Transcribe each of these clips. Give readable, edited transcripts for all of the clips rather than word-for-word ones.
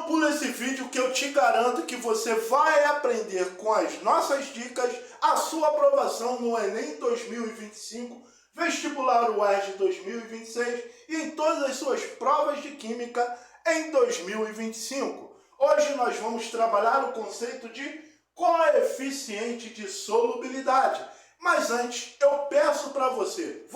pula esse vídeo que eu te garanto que você vai aprender com as nossas dicas a sua aprovação no Enem 2025, vestibular UERJ 2026 e em todas as suas provas de Química em 2025. Hoje nós vamos trabalhar o conceito de coeficiente de solubilidade. Mas antes eu peço para você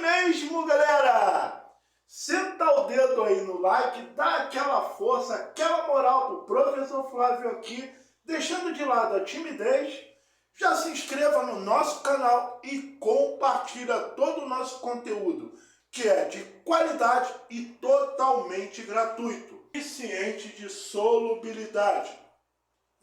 mesmo, galera! Senta o dedo aí no like, dá aquela força, aquela moral pro professor Flávio aqui, deixando de lado a timidez, já se inscreva no nosso canal e compartilha todo o nosso conteúdo, que é de qualidade e totalmente gratuito. Coeficiente de solubilidade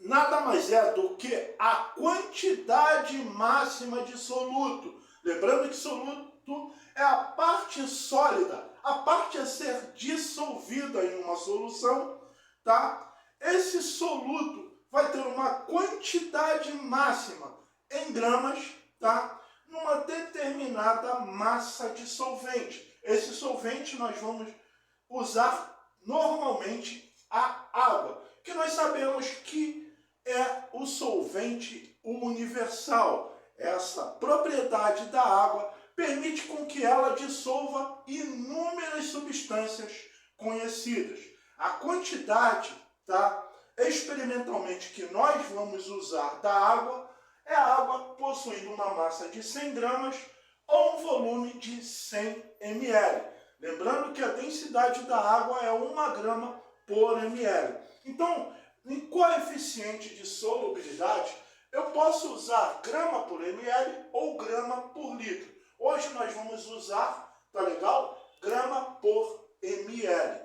nada mais é do que a quantidade máxima de soluto. Lembrando que soluto é a parte sólida, a parte a ser dissolvida em uma solução, tá? Esse soluto vai ter uma quantidade máxima em gramas, tá? Numa determinada massa de solvente. Esse solvente nós vamos usar normalmente a água, que nós sabemos que é o solvente universal. Essa propriedade da água permite com que ela dissolva inúmeras substâncias conhecidas. A quantidade, tá, experimentalmente que nós vamos usar da água é a água possuindo uma massa de 100 gramas ou um volume de 100 ml. Lembrando que a densidade da água é 1 grama por ml. Então, em coeficiente de solubilidade, eu posso usar grama por ml ou grama por litro. Hoje nós vamos usar, tá legal? Grama por ml.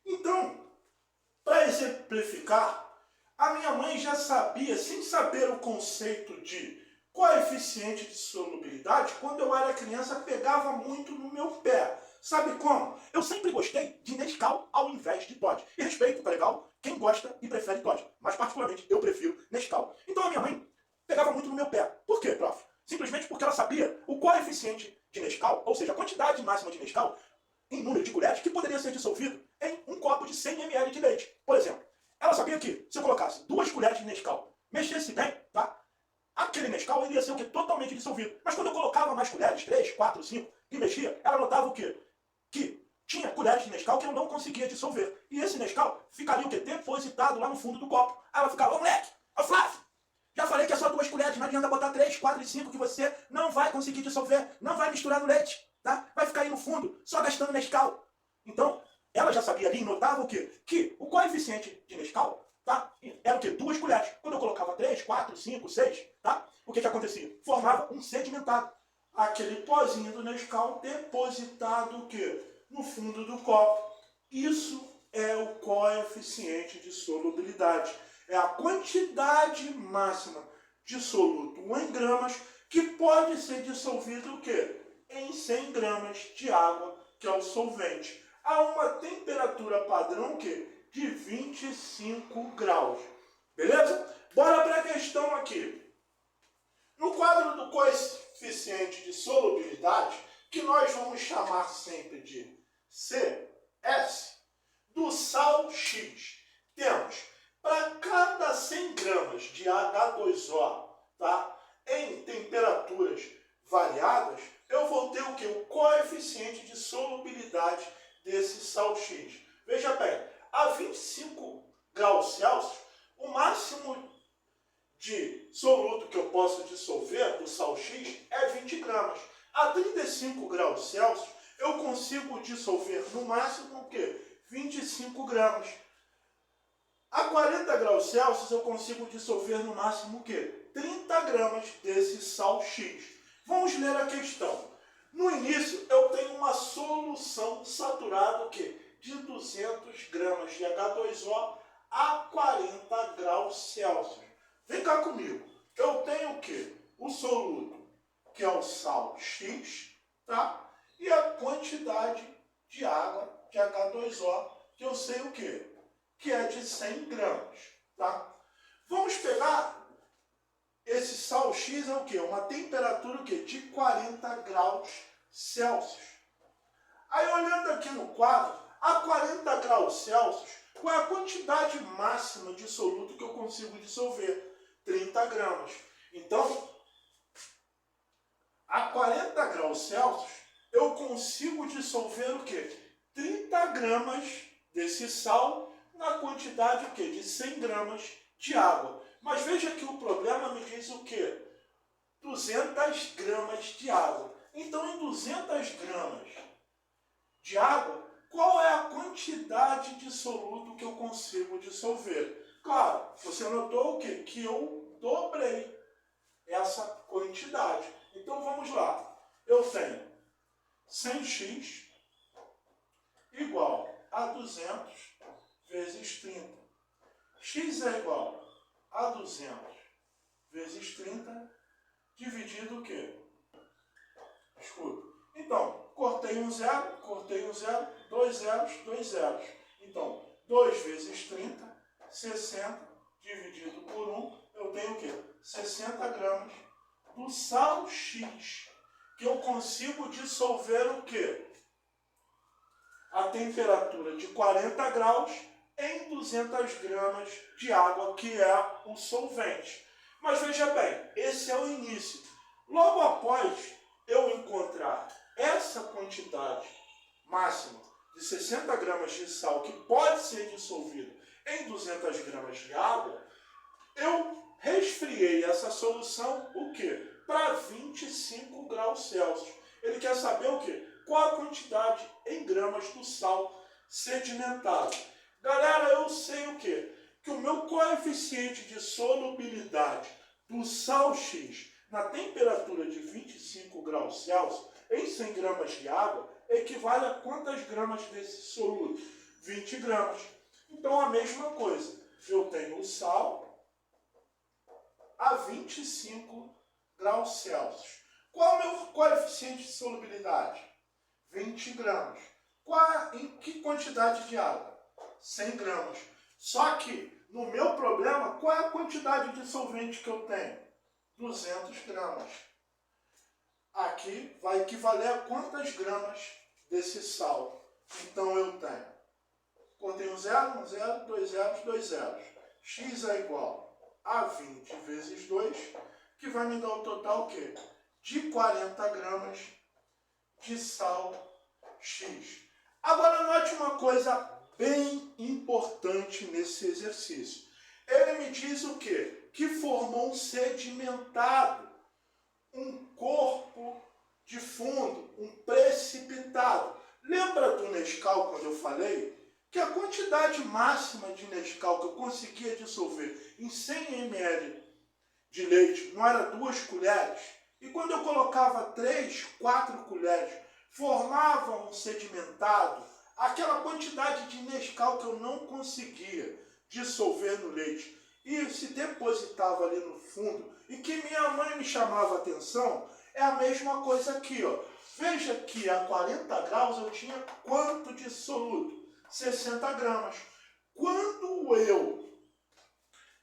Então, para exemplificar, a minha mãe já sabia, sem saber o conceito de coeficiente de solubilidade, quando eu era criança, pegava muito no meu pé. Sabe como? Eu sempre gostei de Nescau ao invés de Toddy. E respeito, tá legal? Quem gosta e prefere Toddy. Mas particularmente eu prefiro Nescau. Então a minha mãe pegava muito no meu pé. Por quê, prof? Simplesmente porque ela sabia o coeficiente de Nescau, ou seja, a quantidade máxima de Nescau em número de colheres que poderia ser dissolvido em um copo de 100 ml de leite. Por exemplo, ela sabia que se eu colocasse 2 colheres de Nescau, mexesse bem, tá? Aquele Nescau iria ser o quê? Totalmente dissolvido. Mas quando eu colocava mais colheres, 3, 4, 5, e mexia, ela notava o quê? Que tinha colheres de Nescau que eu não conseguia dissolver. E esse Nescau ficaria o quê? Depositado lá no fundo do copo. Aí ela ficava, ô moleque, ô Flávio, já falei que é só 2 colheres, não adianta botar 3, 4 e 5 que você não vai conseguir dissolver, não vai misturar no leite, tá? Vai ficar aí no fundo, só gastando Nescau. Então, ela já sabia ali, notava o quê? Que o coeficiente de Nescau, tá? Era o quê? 2 colheres. Quando eu colocava 3, 4, 5, 6, tá? O que acontecia? Formava um sedimentado. Aquele pozinho do Nescau depositado o quê? No fundo do copo. Isso é o coeficiente de solubilidade. É a quantidade máxima de soluto em gramas que pode ser dissolvido o quê? Em 100 gramas de água, que é o solvente, a uma temperatura padrão o quê? De 25 graus. Beleza? Bora para a questão aqui. No quadro do coeficiente de solubilidade, que nós vamos chamar sempre de CS, do sal X, temos para cada 100 gramas de H2O, tá, em temperaturas variadas, eu vou ter o quê? O coeficiente de solubilidade desse sal X. Veja bem, a 25 graus Celsius, o máximo de soluto que eu posso dissolver do sal X é 20 gramas. A 35 graus Celsius, eu consigo dissolver no máximo o quê? 25 gramas. A 40 graus Celsius, eu consigo dissolver no máximo o quê? 30 gramas desse sal X. Vamos ler a questão. No início, eu tenho uma solução saturada o quê? De 200 gramas de H2O a 40 graus Celsius. Vem cá comigo. Eu tenho o quê? O soluto, que é o sal X, tá? E a quantidade de água, de H2O, que eu sei o quê? Que é de 100 gramas, tá? Vamos pegar esse sal X é o quê? Uma temperatura o quê? De 40 graus Celsius. Aí olhando aqui no quadro, A 40 graus Celsius, qual é a quantidade máxima de soluto que eu consigo dissolver? 30 gramas. Então, a 40 graus Celsius, eu consigo dissolver o quê? 30 gramas desse sal na quantidade o quê? De 100 gramas de água. Mas veja que o problema me diz o quê? 200 gramas de água. Então, em 200 gramas de água, qual é a quantidade de soluto que eu consigo dissolver? Claro, você notou o quê? Que eu dobrei essa quantidade. Então, vamos lá. Eu tenho 100x igual a 200 vezes 30. X é igual a 200 vezes 30 dividido o quê? Desculpa. Então, cortei um zero, 2 zeros, 2 zeros. Então, 2 vezes 30, 60, dividido por 1, eu tenho o quê? 60 gramas do sal X, que eu consigo dissolver o quê? A temperatura de 40 graus em 200 gramas de água, que é o solvente. Mas veja bem, esse é o início. Logo após eu encontrar essa quantidade máxima de 60 gramas de sal que pode ser dissolvido em 200 gramas de água, eu resfriei essa solução o quê? Para 25 graus Celsius. Ele quer saber o quê? Qual a quantidade em gramas do sal sedimentado. Galera, eu sei o quê? Que o meu coeficiente de solubilidade do sal X na temperatura de 25 graus Celsius em 100 gramas de água equivale a quantas gramas desse soluto? 20 gramas. Então, a mesma coisa. Eu tenho o sal a 25 graus Celsius. Qual é o meu coeficiente de solubilidade? 20 gramas. Em que quantidade de água? 100 gramas. Só que, no meu problema, qual é a quantidade de solvente que eu tenho? 200 gramas. Aqui vai equivaler a quantas gramas desse sal? Então eu tenho, cortei um zero, 2 zeros, 2 zeros. X é igual a 20 vezes 2, que vai me dar o total o quê? De 40 gramas de sal X. Agora note uma coisa bem importante nesse exercício. Ele me diz o quê? Que formou um sedimentado, um corpo de fundo, um precipitado. Lembra do Nescau quando eu falei que a quantidade máxima de Nescau que eu conseguia dissolver em 100 ml de leite não era 2 colheres? E quando eu colocava 3, 4 colheres, formava um sedimentado, aquela quantidade de Nescau que eu não conseguia dissolver no leite e se depositava ali no fundo e que minha mãe me chamava a atenção, é a mesma coisa aqui, ó. Veja que a 40 graus eu tinha quanto de soluto? 60 gramas. Quando eu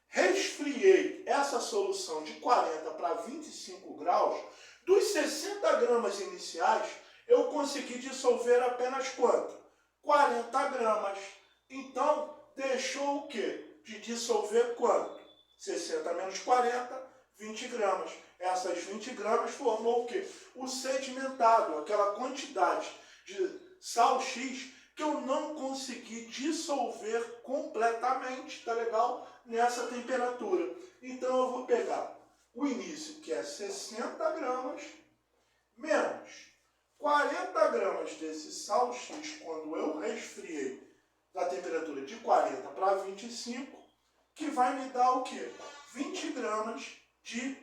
resfriei essa solução de 40 para 25 graus, dos 60 gramas iniciais, eu consegui dissolver apenas quanto? 40 gramas. Então, deixou o quê? De dissolver quanto? 60 menos 40, 20 gramas. Essas 20 gramas formou o quê? O sedimentado, aquela quantidade de sal X que eu não consegui dissolver completamente, tá legal? Nessa temperatura. Então eu vou pegar o início, que é 60 gramas, menos 40 gramas desse sal X, quando eu resfriei da temperatura de 40 para 25, que vai me dar o quê? 20 gramas de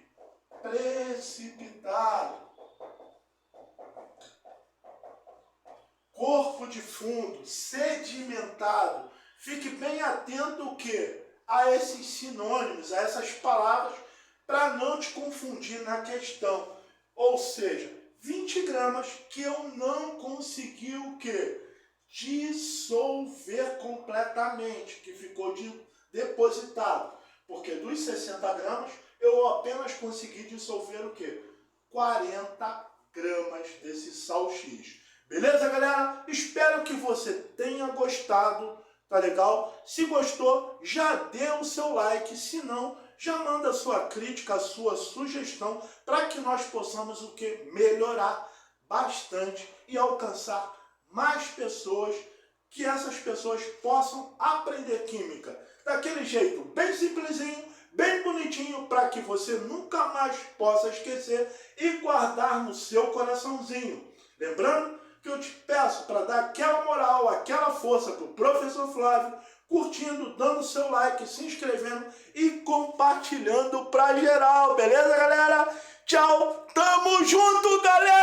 precipitado. Corpo de fundo, sedimentado. Fique bem atento o quê? A esses sinônimos, a essas palavras, para não te confundir na questão. Ou seja, 20 gramas que eu não consegui o quê? Dissolver completamente, que ficou depositado. Porque dos 60 gramas, eu apenas consegui dissolver o quê? 40 gramas desse sal X. Beleza, galera? Espero que você tenha gostado, tá legal? Se gostou, já dê o seu like, se não, já manda a sua crítica, a sua sugestão, para que nós possamos o que? Melhorar bastante e alcançar mais pessoas, que essas pessoas possam aprender química daquele jeito bem simplesinho, bem bonitinho, para que você nunca mais possa esquecer e guardar no seu coraçãozinho. Lembrando que eu te peço para dar aquela moral, aquela força para o professor Flávio, curtindo, dando seu like, se inscrevendo e compartilhando para geral, beleza, galera? Tchau, tamo junto, galera!